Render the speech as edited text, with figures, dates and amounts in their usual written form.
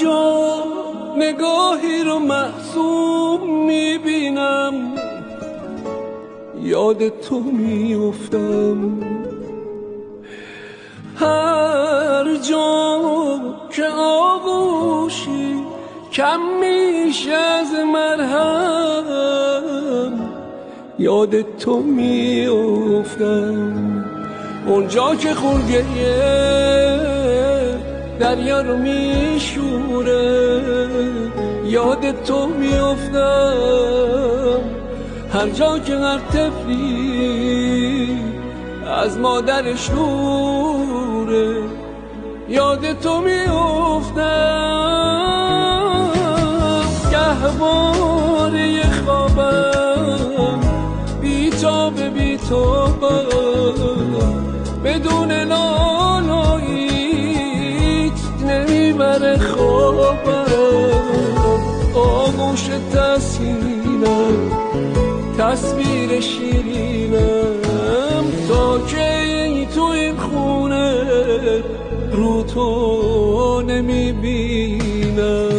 جا نگاهی رو محسوم میبینم، یاد تو میافتم. هر جا که آغوشی کم میشه از مرهم، یاد تو میافتم. اونجا که خونگریه دریا رو میشوره، یاد تو میافتم. هر جا که هر طفلی از مادرش دوره، یاد تو میافتم. گهواره خوابم بیتابم، بدون لالاییت نمیبره خوابم. آغوش تسکینم، تصویر شیرینم، تا که تو این خونه رو تو نمیبینم.